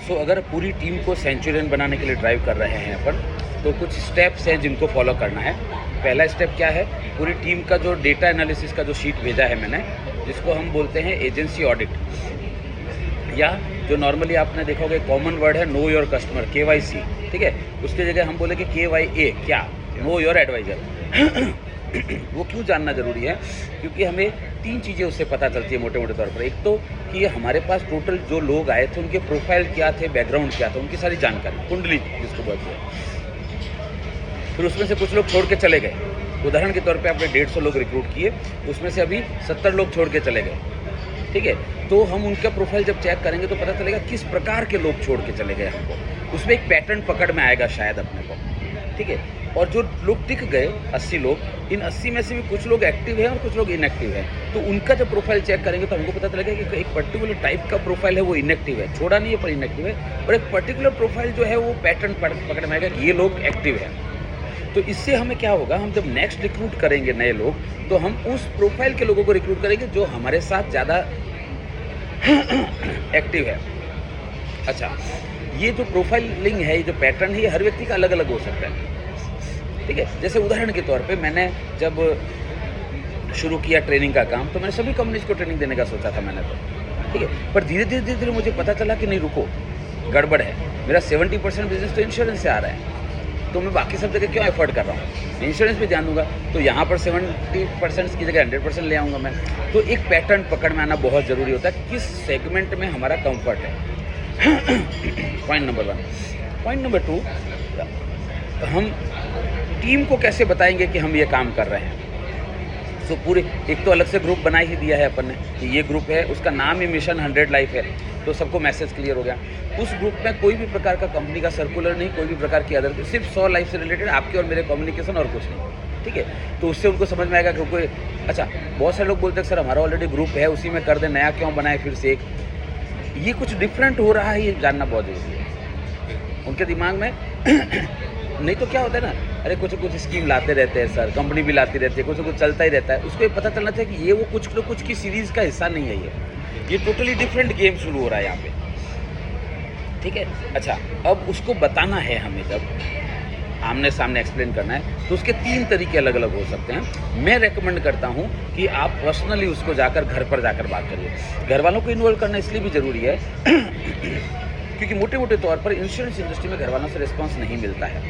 सो अगर पूरी टीम को सेंचुरियन बनाने के लिए ड्राइव कर रहे हैं अपन, तो कुछ स्टेप्स हैं जिनको फॉलो करना है। पहला स्टेप क्या है, पूरी टीम का जो डेटा एनालिसिस का जो शीट भेजा है मैंने, जिसको हम बोलते हैं एजेंसी ऑडिट, या जो नॉर्मली आपने देखा होगा कॉमन वर्ड है नो योर कस्टमर, KYC, ठीक है। उसकी जगह हम बोले कि KYA, क्या, नो योर एडवाइज़र। वो क्यों जानना ज़रूरी है, क्योंकि हमें 3 चीज़ें उससे पता चलती है मोटे मोटे तौर पर। एक तो कि हमारे पास टोटल जो लोग आए थे उनके प्रोफाइल क्या थे, बैकग्राउंड क्या था, उनकी सारी जानकारी, कुंडली जिसको बोलते हैं। फिर उसमें से कुछ लोग छोड़ के चले गए। उदाहरण के तौर पे आपने 150 लोग रिक्रूट किए, उसमें से अभी 70 लोग छोड़ के चले गए, ठीक है। तो हम उनका प्रोफाइल जब चेक करेंगे तो पता चलेगा किस प्रकार के लोग छोड़ के चले गए हमको। उसमें एक पैटर्न पकड़ में आएगा शायद अपने को, ठीक है। और जो लोग टिक गए 80 लोग, इन 80 में से भी कुछ लोग एक्टिव हैं और कुछ लोग इनएक्टिव हैं। तो उनका जब प्रोफाइल चेक करेंगे तो हमको पता चलेगा कि एक पर्टिकुलर टाइप का प्रोफाइल है वो इनएक्टिव है, छोड़ा नहीं है पर इनएक्टिव है, और एक पर्टिकुलर प्रोफाइल जो है वो पैटर्न पकड़ में आएगा कि ये लोग एक्टिव हैं। तो इससे हमें क्या होगा, हम जब नेक्स्ट रिक्रूट करेंगे नए लोग, तो हम उस प्रोफाइल के लोगों को रिक्रूट करेंगे जो हमारे साथ ज़्यादा एक्टिव है। अच्छा, ये जो प्रोफाइलिंग है, ये जो पैटर्न है, ये हर व्यक्ति का अलग अलग हो सकता है, ठीक है। जैसे उदाहरण के तौर पे मैंने जब शुरू किया ट्रेनिंग का काम, तो मैंने सभी कंपनीज को ट्रेनिंग देने का सोचा था मैंने, तो ठीक है। पर धीरे धीरे मुझे पता चला कि नहीं, रुको, गड़बड़ है। मेरा 70% बिजनेस तो इंश्योरेंस से आ रहा है, तो मैं बाकी सब जगह क्यों एफर्ट कर रहा हूँ, इंश्योरेंस पे ध्यान दूंगा। तो यहाँ पर 70% की जगह 100% ले आऊँगा मैं। तो एक पैटर्न पकड़ में आना बहुत ज़रूरी होता है, किस सेगमेंट में हमारा कंफर्ट है। Point number 1। पॉइंट नंबर 2, हम टीम को कैसे बताएंगे कि हम ये काम कर रहे हैं। तो पूरे एक तो अलग से ग्रुप बना ही दिया है अपन ने कि ये ग्रुप है, उसका नाम ही मिशन 100 लाइफ है, तो सबको मैसेज क्लियर हो गया। उस ग्रुप में कोई भी प्रकार का कंपनी का सर्कुलर नहीं, कोई भी प्रकार की अदर, सिर्फ 100 लाइफ से रिलेटेड आपके और मेरे कम्युनिकेशन और कुछ नहीं, ठीक है। तो उससे उनको समझ में आएगा कि कोई, अच्छा, बहुत सारे लोग बोलते हैं सर हमारा ऑलरेडी ग्रुप है, उसी में कर दें, नया क्यों बनाए फिर से एक। ये कुछ डिफरेंट हो रहा है, ये जानना बहुत जरूरी है उनके दिमाग में। नहीं तो क्या होता है ना, अरे कुछ कुछ स्कीम लाते रहते हैं सर, कंपनी भी लाती रहती है, कुछ कुछ चलता ही रहता है। उसको ये पता चलना चाहिए कि ये वो कुछ न कुछ की सीरीज़ का हिस्सा नहीं है, ये टोटली डिफरेंट गेम शुरू हो रहा है यहाँ पे, ठीक है। अच्छा, अब उसको बताना है हमें, जब आमने सामने एक्सप्लेन करना है, तो उसके 3 तरीके अलग अलग हो सकते हैं। मैं रेकमेंड करता हूँ कि आप पर्सनली उसको जाकर घर पर जाकर बात करिए। घर वालों को इन्वॉल्व करना इसलिए भी ज़रूरी है क्योंकि मोटे मोटे तौर पर इंश्योरेंस इंडस्ट्री में घर वालों से रिस्पॉन्स नहीं मिलता है,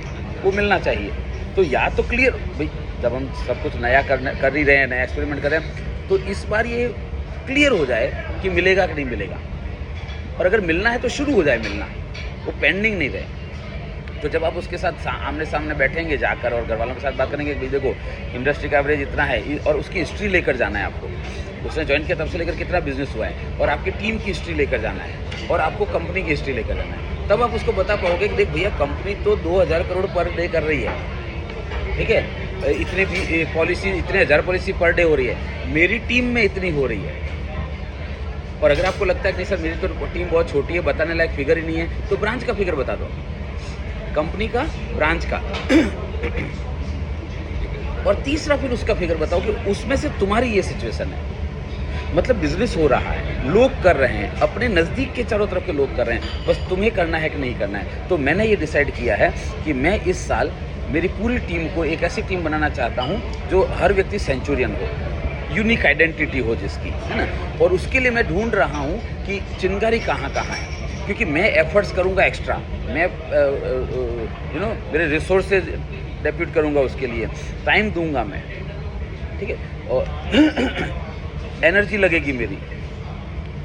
वो मिलना चाहिए। तो या तो क्लियर भाई, जब हम सब कुछ नया कर ही रहे हैं, नया एक्सपेरिमेंट कर रहे हैं, तो इस बार ये क्लियर हो जाए कि मिलेगा कि नहीं मिलेगा, और अगर मिलना है तो शुरू हो जाए मिलना, वो पेंडिंग नहीं रहे। तो जब आप उसके साथ आमने सामने बैठेंगे जाकर और घर वालों के साथ बात करेंगे कि देखो इंडस्ट्री का एवरेज इतना है, और उसकी हिस्ट्री लेकर जाना है आपको, उसने ज्वाइन किया तब से लेकर कितना बिजनेस हुआ है, और आपकी टीम की हिस्ट्री लेकर जाना है, और आपको कंपनी की हिस्ट्री लेकर जाना है। तब आप उसको बता पाओगे कि देख भैया, कंपनी तो 2000 करोड़ पर डे कर रही है, ठीक है, इतने भी पॉलिसी, इतने हज़ार पॉलिसी पर डे हो रही है, मेरी टीम में इतनी हो रही है। और अगर आपको लगता है कि नहीं सर मेरी तो टीम बहुत छोटी है, बताने लायक फिगर ही नहीं है, तो ब्रांच का फिगर बता दो, कंपनी का, ब्रांच का। और तीसरा फिर उसका फिगर बताओ कि उसमें से तुम्हारी ये सिचुएशन है, मतलब बिजनेस हो रहा है, लोग कर रहे हैं, अपने नज़दीक के चारों तरफ के लोग कर रहे हैं, बस तुम्हें करना है कि नहीं करना है। तो मैंने ये डिसाइड किया है कि मैं इस साल मेरी पूरी टीम को एक ऐसी टीम बनाना चाहता हूँ जो हर व्यक्ति सेंचुरियन हो, यूनिक आइडेंटिटी हो जिसकी, है ना। और उसके लिए मैं ढूंढ रहा हूँ कि चिंगारी कहाँ कहाँ है, क्योंकि मैं एफर्ट्स करूँगा एक्स्ट्रा, मैं मेरे रिसोर्सेज डेप्यूट करूँगा, उसके लिए टाइम दूंगा मैं, ठीक है, और एनर्जी लगेगी मेरी,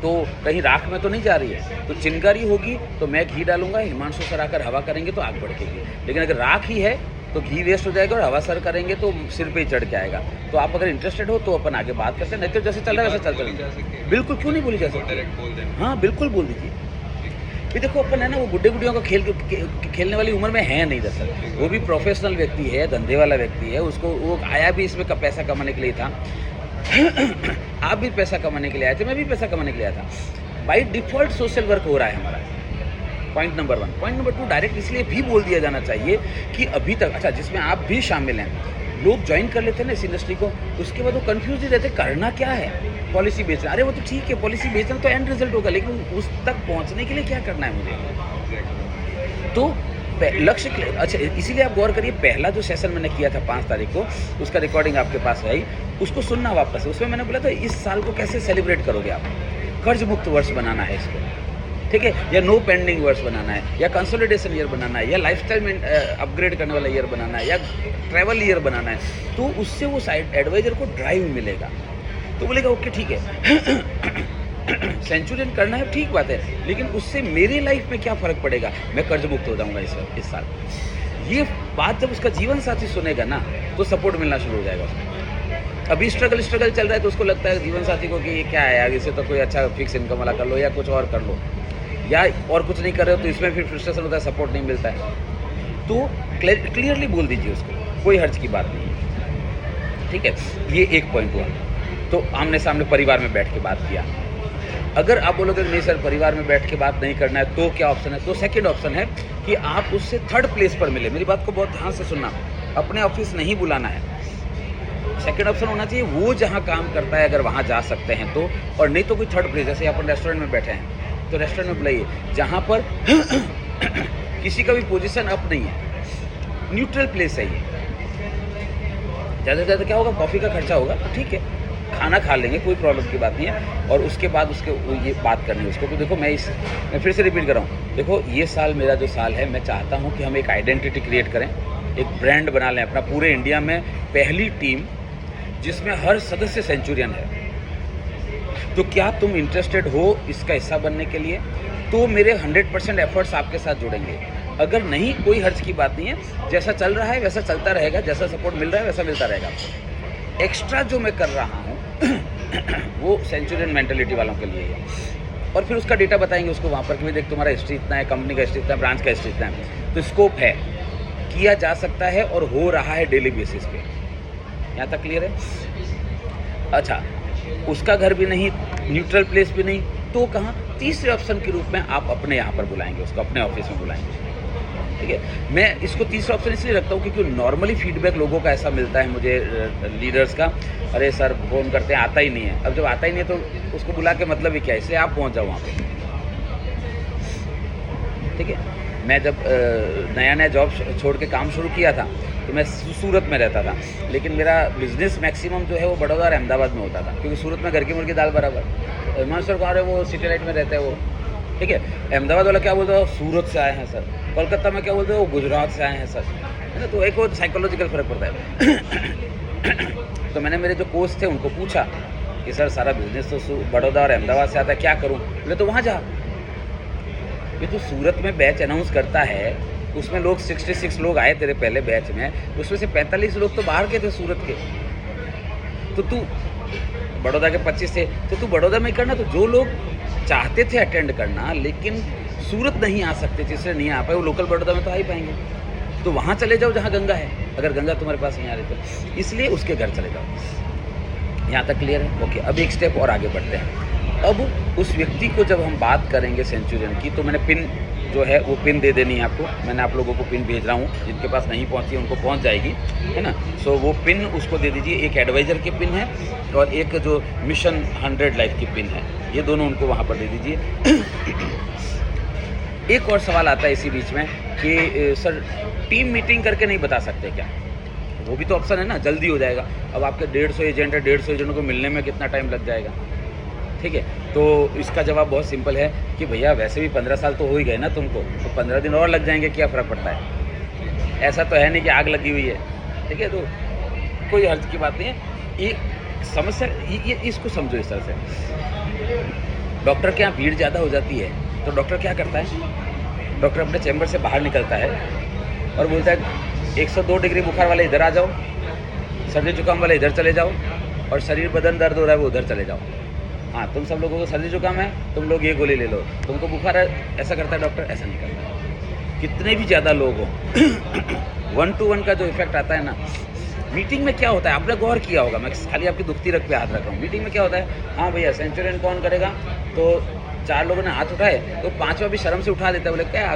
तो कहीं राख में तो नहीं जा रही है। तो चिंगारी होगी तो मैं घी डालूंगा, हिमांशु सर आकर हवा करेंगे तो आग भड़केगी। लेकिन अगर राख ही है तो घी वेस्ट हो जाएगा, और हवा सर करेंगे तो सिर पे ही चढ़ के आएगा। तो आप अगर इंटरेस्टेड हो तो अपन आगे बात करते हैं, नहीं तो जैसे चल रहा है वैसे चलते रहेंगे। बिल्कुल, क्यों नहीं बोली जा सकती, हाँ बिल्कुल बोल दीजिए। भी देखो अपन है ना, वो गुड्डे गुड्डियों का खेलने वाली उम्र में है नहीं दरअसल, वो भी प्रोफेशनल व्यक्ति है, धंधे वाला व्यक्ति है, उसको वो आया भी इसमें पैसा कमाने के लिए था। आप भी पैसा कमाने के लिए आए थे, मैं भी पैसा कमाने के लिए आया था। बाई डिफ़ॉल्ट सोशल वर्क हो रहा है हमारा, point number 1। Point number 2, direct इसलिए भी बोल दिया जाना चाहिए कि अभी तक, अच्छा जिसमें आप भी शामिल हैं, लोग ज्वाइन कर लेते हैं ना इस इंडस्ट्री को, उसके बाद वो कंफ्यूज ही रहते करना क्या है, पॉलिसी बेचना। अरे वो तो ठीक है, पॉलिसी बेचना तो एंड रिजल्ट होगा, लेकिन उस तक पहुंचने के लिए क्या करना है मुझे। तो लक्ष्य अच्छा, इसीलिए आप गौर करिए, पहला जो सेशन मैंने किया था 5 तारीख को, उसका रिकॉर्डिंग आपके पास है ही, उसको सुनना वापस। उसमें मैंने बोला था इस साल को कैसे सेलिब्रेट करोगे आप, कर्ज मुक्त वर्ष बनाना है इसको, ठीक है, या नो पेंडिंग वर्ष बनाना है, या कंसोलिडेशन ईयर बनाना है, या लाइफस्टाइल में अपग्रेड करने वाला ईयर बनाना है, या ट्रैवल ईयर बनाना है। तो उससे वो साइड एडवाइजर को ड्राइव मिलेगा, तो बोलेगा ओके ठीक है सेंचुरियन करना है, ठीक बात है, लेकिन उससे मेरी लाइफ में क्या फ़र्क पड़ेगा, मैं कर्ज मुक्त हो जाऊंगा इस साल। ये बात जब उसका जीवन साथी सुनेगा ना, तो सपोर्ट मिलना शुरू हो जाएगा उसको। अभी स्ट्रगल चल रहा है, तो उसको लगता है जीवन साथी को कि ये क्या है यार, इसे तो कोई अच्छा फिक्स इनकम वाला कर लो, या कुछ और कर लो, या और कुछ नहीं कर रहे हो तो इसमें फिर फ्रस्ट्रेशन होता है, सपोर्ट नहीं मिलता है। तो क्लियरली बोल दीजिए उसको, कोई हर्ज की बात नहीं है, ठीक है। ये एक पॉइंट हुआ। तो आमने सामने परिवार में बैठ के बात किया। अगर आप बोलोगे नहीं सर परिवार में बैठ के बात नहीं करना है, तो क्या ऑप्शन है? तो सेकंड ऑप्शन है कि आप उससे थर्ड प्लेस पर मिले। मेरी बात को बहुत ध्यान से सुनना, अपने ऑफिस नहीं बुलाना है। सेकंड ऑप्शन होना चाहिए वो जहाँ काम करता है, अगर वहाँ जा सकते हैं तो, और नहीं तो कोई थर्ड प्लेस, जैसे अपन रेस्टोरेंट में बैठे हैं तो रेस्टोरेंट में बुलाइए जहाँ पर किसी का भी पोजीशन अप नहीं है, न्यूट्रल प्लेस है ये। ज़्यादा से ज़्यादा क्या होगा, कॉफ़ी का खर्चा होगा तो ठीक है, खाना खा लेंगे, कोई प्रॉब्लम की बात नहीं है। और उसके बाद उसके ये बात करनी है उसको कि देखो मैं फिर से रिपीट कर रहा हूँ, देखो ये साल मेरा जो साल है, मैं चाहता हूँ कि हम एक आइडेंटिटी क्रिएट करें, एक ब्रांड बना लें अपना, पूरे इंडिया में पहली टीम जिसमें हर सदस्य सेंचुरियन है। तो क्या तुम इंटरेस्टेड हो इसका हिस्सा बनने के लिए? तो मेरे 100% एफर्ट्स आपके साथ जुड़ेंगे। अगर नहीं, कोई हर्ज की बात नहीं है, जैसा चल रहा है वैसा चलता रहेगा, जैसा सपोर्ट मिल रहा है वैसा मिलता रहेगा। एक्स्ट्रा जो मैं कर रहा हूँ वो सेंचुरियन मेंटालिटी वालों के लिए है। और फिर उसका डेटा बताएंगे उसको वहाँ पर कि देख तुम्हारा हिस्ट्री इतना है, कंपनी का हिस्ट्री इतना है, ब्रांच का हिस्ट्री इतना है, तो स्कोप है, किया जा सकता है और हो रहा है डेली बेसिस पे। यहाँ तक क्लियर है? अच्छा, उसका घर भी नहीं, न्यूट्रल प्लेस भी नहीं, तो कहाँ? तीसरे ऑप्शन के रूप में आप अपने यहाँ पर बुलाएंगे उसको, अपने ऑफिस में बुलाएंगे, ठीक है। मैं इसको तीसरा ऑप्शन इसलिए रखता हूँ क्योंकि नॉर्मली फीडबैक लोगों का ऐसा मिलता है मुझे, लीडर्स का, अरे सर फ़ोन करते हैं आता ही नहीं है। अब जब आता ही नहीं है तो उसको बुला के मतलब ही क्या है, इसलिए आप पहुँच जाओ वहाँ पे, ठीक है। मैं जब नया जॉब छोड़ के काम शुरू किया था तो मैं सूरत में रहता था, लेकिन मेरा बिज़नेस मैक्सिमम जो है वो बड़ौदा और अहमदाबाद में होता था, क्योंकि सूरत में घर की मुर्गी दाल बराबर। हिमांशु कौन है, वो सिटी लाइट में रहते हैं वो, ठीक है। अहमदाबाद वाला क्या बोलता है, सूरत से आए हैं सर। कोलकाता में क्या बोलते हैं, वो गुजरात से आए हैं सर, है ना। तो एक वो साइकोलॉजिकल फ़र्क पड़ता है। तो मैंने मेरे जो कोच थे उनको पूछा कि सर सारा बिजनेस तो बड़ौदा और अहमदाबाद से आता है, क्या करूँ? बोले तो वहाँ जा, ये तो सूरत में बैच अनाउंस करता है, उसमें लोग 66 लोग आए तेरे पहले बैच में, उसमें से 45 लोग तो बाहर के थे सूरत के, तो तू बड़ौदा के 25 थे, तो तू बड़ौदा में करना। तो जो लोग चाहते थे अटेंड करना लेकिन सूरत नहीं आ सकते थे, इसलिए नहीं आ पाए, वो लोकल बड़ौदा में तो आ ही पाएंगे, तो वहाँ चले जाओ जहाँ गंगा है। अगर गंगा तुम्हारे पास नहीं आ रही तो इसलिए उसके घर चले जाओ। यहाँ तक क्लियर है? ओके, अब एक स्टेप और आगे बढ़ते हैं। अब उस व्यक्ति को जब हम बात करेंगे सेंचुरियन की, तो मैंने पिन जो है वो पिन दे देनी है आपको, मैंने आप लोगों को पिन भेज रहा हूँ, जिनके पास नहीं पहुँची उनको पहुँच जाएगी, है ना। सो वो पिन उसको दे दीजिए, एक एडवाइज़र की पिन है और एक जो मिशन 100 लाइफ की पिन है, ये दोनों उनको वहाँ पर दे दीजिए। एक और सवाल आता है इसी बीच में कि सर टीम मीटिंग करके नहीं बता सकते क्या? वो भी तो ऑप्शन है ना, जल्दी हो जाएगा। अब आपके 150 एजेंट है, 150 एजेंटों को मिलने में कितना टाइम लग जाएगा, ठीक है। तो इसका जवाब बहुत सिंपल है कि भैया वैसे भी 15 साल तो हो ही गए ना तुमको, तो 15 दिन और लग जाएंगे, क्या फ़र्क पड़ता है? ऐसा तो है नहीं कि आग लगी हुई है, ठीक है। तो कोई हर्ज की बात नहीं है। ये समस्या ये इसको समझो इस तरह से, डॉक्टर के यहाँ भीड़ ज़्यादा हो जाती है तो डॉक्टर क्या करता है, डॉक्टर अपने चैम्बर से बाहर निकलता है और बोलता है 102 डिग्री बुखार वाले इधर आ जाओ, सर्दी जुकाम वाले इधर चले जाओ, और शरीर बदन दर्द हो रहा है वो उधर चले जाओ। हाँ, तुम सब लोगों को सर्दी जुकाम है, तुम लोग ये गोली ले लो, तुमको बुखार है, ऐसा करता है डॉक्टर? ऐसा नहीं करता। कितने भी ज़्यादा लोग हों, 1 to 1 का जो इफेक्ट आता है ना, मीटिंग में क्या होता है आपने गौर किया होगा, मैं खाली आपकी दुखती रख पे हाथ रख रहा हूँ। मीटिंग में क्या होता है, हाँ भैया सेंचुरियन कौन करेगा, तो 4 लोगों ने हाथ उठाए तो 5वां भी शर्म से उठा देता है, बोले क्या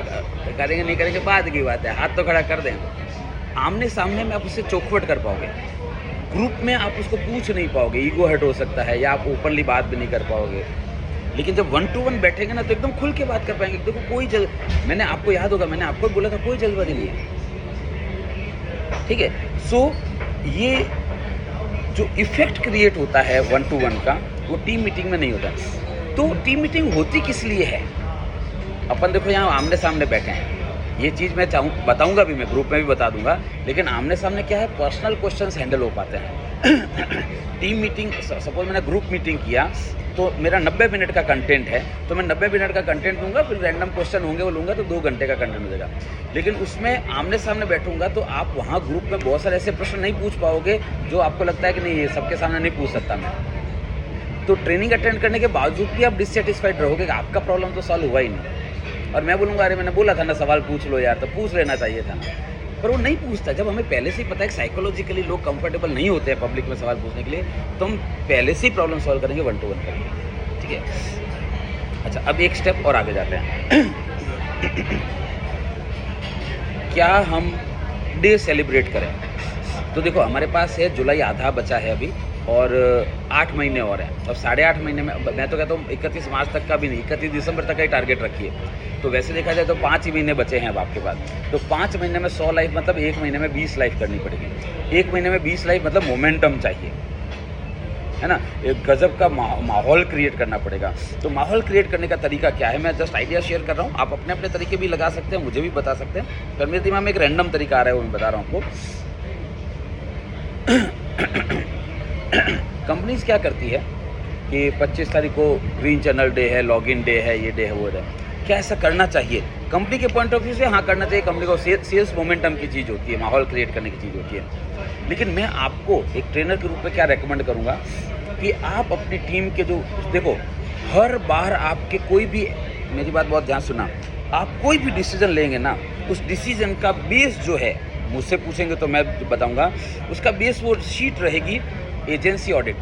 करेंगे नहीं करेंगे बाद की बात है, हाथ तो खड़ा कर दें। आमने सामने में आप उससे चौखवट कर पाओगे, ग्रुप में आप उसको पूछ नहीं पाओगे, ईगो हर्ट हो सकता है या आप ओपनली बात भी नहीं कर पाओगे। लेकिन जब 1 to 1 बैठेंगे ना तो एकदम खुल के बात कर पाएंगे। देखो कोई मैंने आपको याद होगा, मैंने आपको बोला था कोई जल्दबाजी नहीं है, ठीक है। सो ये जो इफेक्ट क्रिएट होता है 1 to 1 का, वो टीम मीटिंग में नहीं होता। तो टीम मीटिंग होती किस लिए है? अपन देखो यहाँ आमने सामने बैठे हैं, ये चीज़ मैं बताऊंगा भी, मैं ग्रुप में भी बता दूंगा, लेकिन आमने सामने क्या है, पर्सनल क्वेश्चंस हैंडल हो पाते हैं। टीम मीटिंग, सपोज मैंने ग्रुप मीटिंग किया तो मेरा 90 मिनट का कंटेंट है, तो मैं 90 मिनट का कंटेंट दूंगा, फिर रैंडम क्वेश्चन होंगे वो लूँगा, तो 2 घंटे का कंटेंट हो जाएगा। लेकिन उसमें आमने सामने बैठूंगा तो आप वहाँ ग्रुप में बहुत सारे ऐसे प्रश्न नहीं पूछ पाओगे जो आपको लगता है कि नहीं ये सबके सामने नहीं पूछ सकता मैं। तो ट्रेनिंग अटेंड करने के बावजूद भी आप डिससेटिस्फाइड रहोगे कि आपका प्रॉब्लम तो सॉल्व हुआ ही नहीं, और मैं बोलूँगा अरे मैंने बोला था ना सवाल पूछ लो यार, तो पूछ लेना चाहिए था ना, पर वो नहीं पूछता। जब हमें पहले से ही पता है कि साइकोलॉजिकली लोग कंफर्टेबल नहीं होते हैं पब्लिक में सवाल पूछने के लिए, तो हम पहले से ही प्रॉब्लम सॉल्व करेंगे 1 to 1 करेंगे, ठीक है। अच्छा, अब एक स्टेप और आगे जाते हैं। क्या हम डे सेलिब्रेट करें? तो देखो हमारे पास है जुलाई आधा बचा है अभी, और 8 महीने और हैं, और 8.5 महीने में मैं तो कहता हूँ 31 मार्च तक का भी नहीं, 31 दिसंबर तक का ही टारगेट रखिए। तो वैसे देखा जाए तो 5 ही महीने बचे हैं अब आपके पास। तो 5 महीने में 100 लाइफ, मतलब 1 महीने में 20 लाइफ करनी पड़ेगी। 1 महीने में 20 लाइफ मतलब मोमेंटम चाहिए, है ना, एक गजब का माहौल क्रिएट करना पड़ेगा। तो माहौल क्रिएट करने का तरीका क्या है, मैं जस्ट आइडिया शेयर कर रहा हूँ, आप अपने अपने तरीके भी लगा सकते हैं, मुझे भी बता सकते हैं, पर मेरे दिमाग में एक रैंडम तरीका आ रहा है वो मैं बता रहा हूँ आपको। कंपनीज क्या करती है कि 25 तारीख को ग्रीन चैनल डे है, लॉगिन डे है, ये डे है, वो डे है। क्या ऐसा करना चाहिए? कंपनी के पॉइंट ऑफ व्यू से हाँ करना चाहिए। कंपनी को सेल्स मोमेंटम की चीज़ होती है, माहौल क्रिएट करने की चीज़ होती है। लेकिन मैं आपको एक ट्रेनर के रूप में क्या रेकमेंड करूँगा कि आप अपनी टीम के जो, देखो हर बार आपके कोई भी, मेरी बात बहुत ध्यान सुना, आप कोई भी डिसीजन लेंगे ना, उस डिसीजन का बेस जो है, मुझसे पूछेंगे तो मैं बताऊँगा, उसका बेस वो शीट रहेगी agency audit,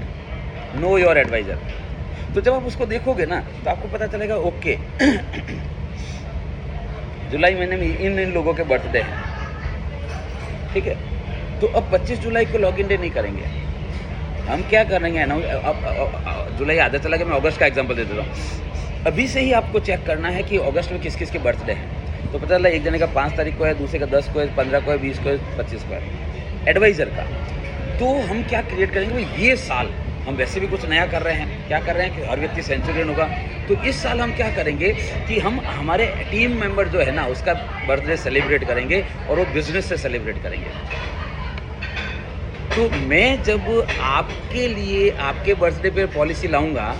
know your adviser. तो जब आप उसको देखोगे ना तो आपको पता चलेगा ओके जुलाई महीने में इन लोगों के बर्थडे हैं, ठीक है। तो अब 25 जुलाई को लॉगिन डे नहीं करेंगे, हम क्या करेंगे ना, अब जुलाई आधा चला गया, मैं अगस्त का एग्जांपल दे देता हूँ। अभी से ही आपको चेक करना है कि अगस्त में किस किस के बर्थडे हैं। तो पता चला एक जने का 5 तारीख को है, दूसरे का 10 को है, 15 को है, 20 को है, 25 को है, एडवाइज़र का। तो हम क्या क्रिएट करेंगे, ये साल हम वैसे भी कुछ नया कर रहे हैं, क्या कर रहे हैं कि हर व्यक्ति सेंचुरियन होगा। तो इस साल हम क्या करेंगे कि हम हमारे टीम मेंबर जो है ना उसका बर्थडे सेलिब्रेट करेंगे, और वो बिजनेस से सेलिब्रेट करेंगे। तो मैं जब आपके लिए आपके बर्थडे पे पॉलिसी लाऊंगा,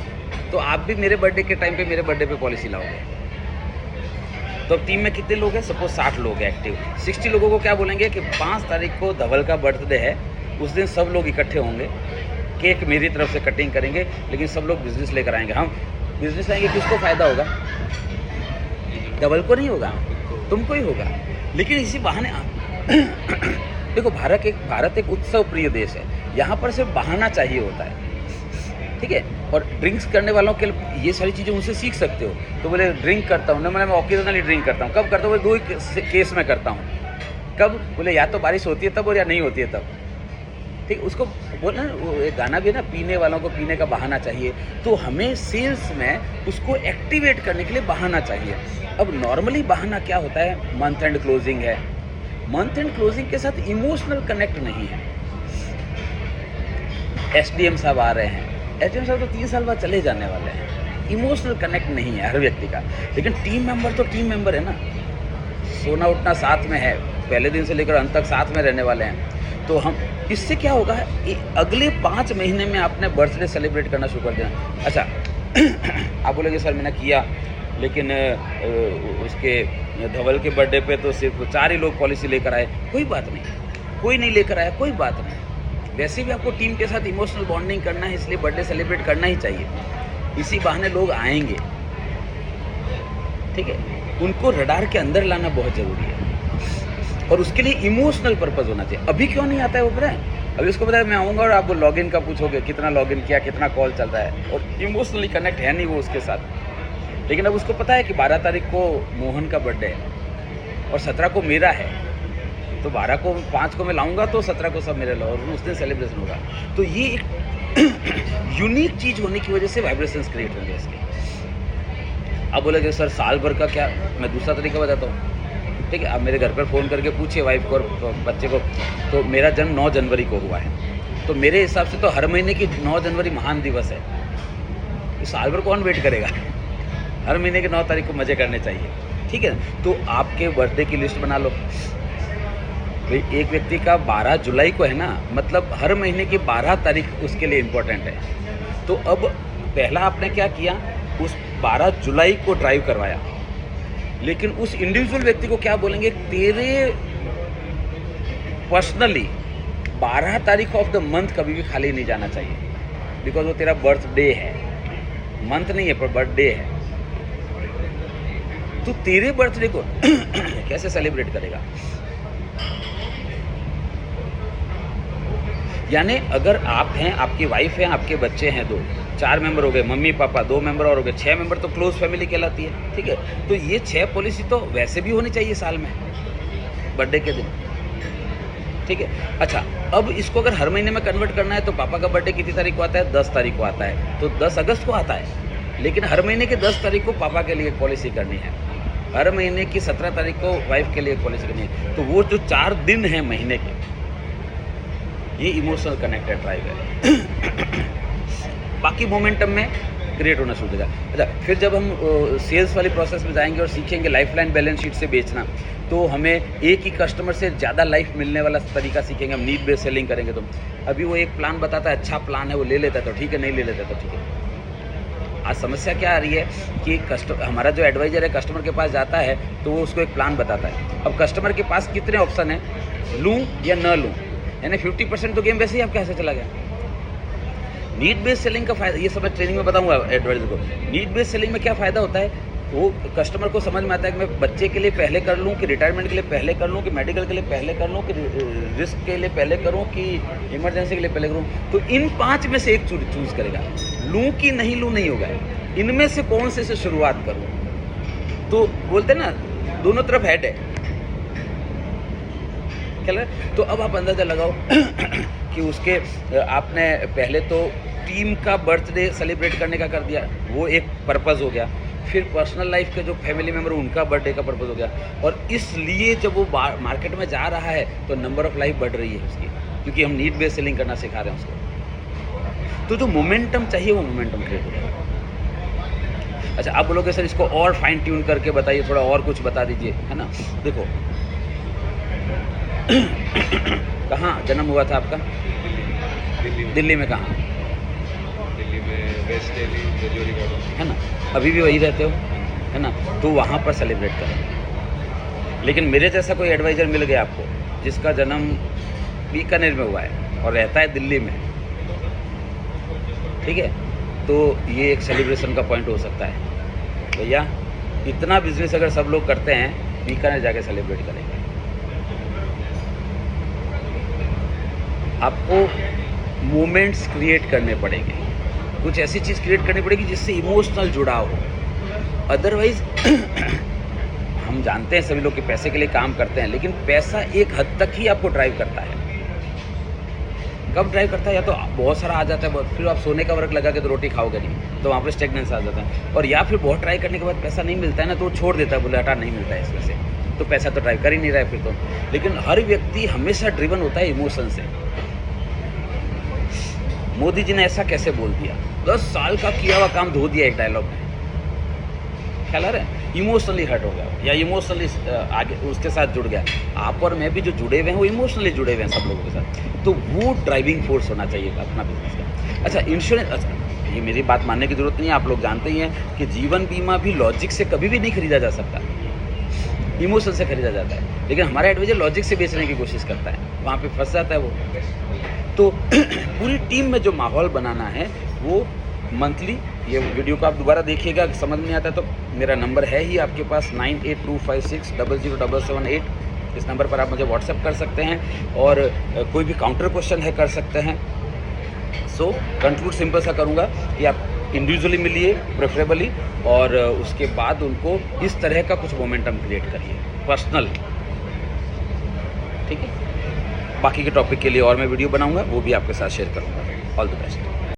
तो आप भी मेरे बर्थडे के टाइम पे मेरे बर्थडे पे पॉलिसी लाओगे। तो अब टीम में कितने लोग हैं, सपोज 60 लोग हैं एक्टिव। 60 लोगों को क्या बोलेंगे कि 5 तारीख को धवल का बर्थडे है, उस दिन सब लोग इकट्ठे होंगे, केक मेरी तरफ से कटिंग करेंगे, लेकिन सब लोग बिजनेस लेकर आएंगे। हम बिजनेस लाएंगे, किसको फ़ायदा होगा? धवल को नहीं होगा, तुमको ही होगा। लेकिन इसी बहाने देखो भारत एक उत्सव प्रिय देश है, यहाँ पर सिर्फ बहाना चाहिए होता है, ठीक है। और ड्रिंक्स करने वालों के ये सारी चीज़ें उनसे सीख सकते हो। तो बोले ड्रिंक करता हूँ ना, मैं ऑकेजनली ड्रिंक करता हूँ। कब करता हूँ? 2 केस में करता हूँ। कब? बोले या तो बारिश होती है तब, और या नहीं होती है तब, ठीक। उसको बोलना, वो एक गाना भी है ना, पीने वालों को पीने का बहाना चाहिए। तो हमें सेल्स में उसको एक्टिवेट करने के लिए बहाना चाहिए। अब नॉर्मली बहाना क्या होता है, मंथ एंड क्लोजिंग है, मंथ एंड क्लोजिंग के साथ इमोशनल कनेक्ट नहीं है। एसडीएम साहब आ रहे हैं, एसडीएम साहब तो 3 साल बाद चले जाने वाले हैं, इमोशनल कनेक्ट नहीं है हर व्यक्ति का। लेकिन टीम मेंबर तो टीम मेंबर है ना, सोना उठना साथ में है, पहले दिन से लेकर अंत तक साथ में रहने वाले हैं। तो हम इससे क्या होगा, अगले 5 महीने में आपने बर्थडे सेलिब्रेट करना शुरू कर देना। अच्छा आप बोलेंगे सर मैंने किया, लेकिन उसके धवल के बर्थडे पे तो सिर्फ 4 ही लोग पॉलिसी लेकर आए। कोई बात नहीं, कोई नहीं लेकर आया, कोई बात नहीं। वैसे भी आपको टीम के साथ इमोशनल बॉन्डिंग करना है, इसलिए बर्थडे सेलिब्रेट करना ही चाहिए। इसी बहाने लोग आएंगे, ठीक है। उनको रडार के अंदर लाना बहुत ज़रूरी है, और उसके लिए इमोशनल पर्पस होना चाहिए। अभी क्यों नहीं आता है वो पता है? अभी उसको पता है मैं आऊँगा और आपको लॉगिन का पूछोगे, कितना लॉगिन किया, कितना कॉल चल रहा है, और इमोशनली कनेक्ट है नहीं वो उसके साथ। लेकिन अब उसको पता है कि 12 तारीख को मोहन का बर्थडे है और 17 को मेरा है, तो 12 को 5 को मैं लाऊंगा तो 17 को सब मेरे लो और उस दिन सेलिब्रेशन होगा। तो ये एक यूनिक चीज़ होने की वजह से वाइब्रेशंस क्रिएट होंगे इसके। अब बोलेगे सर साल भर का क्या, मैं दूसरा तरीका बताता हूँ। ठीक है, आप मेरे घर पर फ़ोन करके पूछिए वाइफ को और बच्चे को, तो मेरा जन्म 9 जनवरी को हुआ है, तो मेरे हिसाब से तो हर महीने की 9 जनवरी महान दिवस है। तो साल भर कौन वेट करेगा, हर महीने की 9 तारीख को मज़े करने चाहिए। ठीक है, तो आपके बर्थडे की लिस्ट बना लो भाई। एक व्यक्ति का 12 जुलाई को है ना, मतलब हर महीने की 12 तारीख उसके लिए इम्पोर्टेंट है। तो अब पहला आपने क्या किया, उस 12 जुलाई को ड्राइव करवाया, लेकिन उस इंडिविजुअल व्यक्ति को क्या बोलेंगे, तेरे पर्सनली 12 तारीख ऑफ द मंथ कभी भी खाली नहीं जाना चाहिए, बिकॉज वो तेरा बर्थडे है, मंथ नहीं है पर बर्थडे है। तो तेरे बर्थडे को कैसे सेलिब्रेट करेगा? यानी अगर आप हैं, आपकी वाइफ है, आपके बच्चे हैं 2, 4 मेंबर हो गए, मम्मी पापा 2 मेंबर और हो गए, 6 मेंबर तो क्लोज फैमिली कहलाती है। ठीक है, तो ये 6 पॉलिसी तो वैसे भी होनी चाहिए साल में, बर्थडे के दिन। ठीक है, अच्छा अब इसको अगर हर महीने में कन्वर्ट करना है तो पापा का बर्थडे कितनी तारीख को आता है, 10 तारीख को आता है, तो 10 अगस्त को आता है, लेकिन हर महीने की 10 तारीख को पापा के लिए एक पॉलिसी करनी है, हर महीने की 17 तारीख को वाइफ के लिए एक पॉलिसी करनी है। तो वो जो 4 दिन हैं महीने के, ये इमोशनल कनेक्टेड ड्राइव है। बाकी मोमेंटम में क्रिएट होना शुरू हो जाएगा। अच्छा, फिर जब हम सेल्स वाली प्रोसेस में जाएंगे और सीखेंगे लाइफलाइन बैलेंस शीट से बेचना, तो हमें एक ही कस्टमर से ज़्यादा लाइफ मिलने वाला तरीका सीखेंगे। हम नीड बेस्ड सेलिंग करेंगे। तो अभी वो एक प्लान बताता है, अच्छा प्लान है, वो ले लेता है तो ठीक है, नहीं ले लेता तो ठीक है। आज समस्या क्या आ रही है कि हमारा जो एडवाइजर है कस्टमर के पास जाता है तो वो उसको एक प्लान बताता है। अब कस्टमर के पास कितने ऑप्शन हैं, लूँ या न लूँ, यानी 50% तो गेम वैसे ही आपके यहाँ से चला गया। नीड बेस्ड सेलिंग का फ़ायदा, ये सब मैं ट्रेनिंग में बताऊंगा एडवाइजर को। नीड बेस्ड सेलिंग में क्या फ़ायदा होता है, वो कस्टमर को समझ में आता है कि मैं बच्चे के लिए पहले कर लूँ, कि रिटायरमेंट के लिए पहले कर लूँ, कि मेडिकल के लिए पहले कर लूँ, कि रिस्क के लिए पहले करूँ, कि इमरजेंसी के लिए पहले करूँ। तो इन 5 में से एक चूज़ करेगा। लूँ कि नहीं लूँ नहीं होगा, इनमें से कौन से शुरुआत करूँ। तो बोलते ना दोनों तरफ हेड है, क्या है? तो अब आप अंदाज़ा लगाओ कि उसके आपने पहले तो टीम का बर्थडे सेलिब्रेट करने का कर दिया, वो एक पर्पज़ हो गया। फिर पर्सनल लाइफ के जो फैमिली मेम्बर उनका बर्थडे का पर्पज़ हो गया, और इसलिए जब वो मार्केट में जा रहा है तो नंबर ऑफ़ लाइफ बढ़ रही है उसकी, क्योंकि हम नीड बेस्ड सेलिंग करना सिखा रहे हैं उसको। तो जो मोमेंटम चाहिए वो मोमेंटम क्रिएट हो जाएगा। अच्छा, आप बोलोगे सर इसको और फाइन ट्यून करके बताइए, थोड़ा और कुछ बता दीजिए, है ना। देखो कहाँ जन्म हुआ था आपका? दिल्ली में कहाँ? दिल्ली में वेस्ट दिल्ली, जजोरी गार्डन, है ना। अभी भी वही रहते हो, है ना। तो वहाँ पर सेलिब्रेट करें। लेकिन मेरे जैसा कोई एडवाइज़र मिल गया आपको जिसका जन्म बीकानेर में हुआ है और रहता है दिल्ली में, ठीक है, तो ये एक सेलिब्रेशन का पॉइंट हो सकता है। भैया इतना बिजनेस अगर सब लोग करते हैं, बीकानेर जाके सेलिब्रेट करेंगे। आपको मोमेंट्स क्रिएट करने पड़ेंगे, कुछ ऐसी चीज़ क्रिएट करनी पड़ेगी जिससे इमोशनल जुड़ाव हो। अदरवाइज हम जानते हैं सभी लोग कि पैसे के लिए काम करते हैं, लेकिन पैसा एक हद तक ही आपको ड्राइव करता है। कब ड्राइव करता है? या तो बहुत सारा आ जाता है, फिर आप सोने का वर्क लगा के तो रोटी खाओगे नहीं, तो वहाँ पर स्टेगनेंस आ जाता है। और या फिर बहुत ट्राई करने के बाद पैसा नहीं मिलता है ना, तो वो छोड़ देता है, बोले हटा नहीं मिलता है इसमें से, तो पैसा तो ड्राइव कर ही नहीं रहा है फिर तो। लेकिन हर व्यक्ति हमेशा ड्रिवन होता है इमोशन से। मोदी जी ने ऐसा कैसे बोल दिया, 10 साल का किया हुआ काम धो दिया एक डायलॉग में, ख्याल आ रहा है? इमोशनली हर्ट हो गया या इमोशनली आगे उसके साथ जुड़ गया। आप और मैं भी जो जुड़े हुए हैं वो इमोशनली जुड़े हुए हैं सब लोगों के साथ, तो वो ड्राइविंग फोर्स होना चाहिए अपना बिजनेस का। अच्छा, इंश्योरेंस, अच्छा ये मेरी बात मानने की ज़रूरत नहीं है, आप लोग जानते ही हैं कि जीवन बीमा भी लॉजिक से कभी भी नहीं खरीदा जा सकता, इमोशन से खरीदा जाता है। लेकिन हमारा एडवाइजर लॉजिक से बेचने की कोशिश करता है, वहाँ पे फंस जाता है वो। तो पूरी टीम में जो माहौल बनाना है वो मंथली, ये वीडियो को आप दोबारा देखिएगा, समझ नहीं आता तो मेरा नंबर है ही आपके पास 9825600778। इस नंबर पर आप मुझे व्हाट्सएप कर सकते हैं और कोई भी काउंटर क्वेश्चन है कर सकते हैं। सो कंक्लूड सिंपल सा करूँगा कि आप इंडिविजुअली मिलिए प्रेफरेबली, और उसके बाद उनको इस तरह का कुछ मोमेंटम क्रिएट करिए पर्सनल। ठीक है। बाकी के टॉपिक के लिए और मैं वीडियो बनाऊंगा, वो भी आपके साथ शेयर करूंगा। All the best.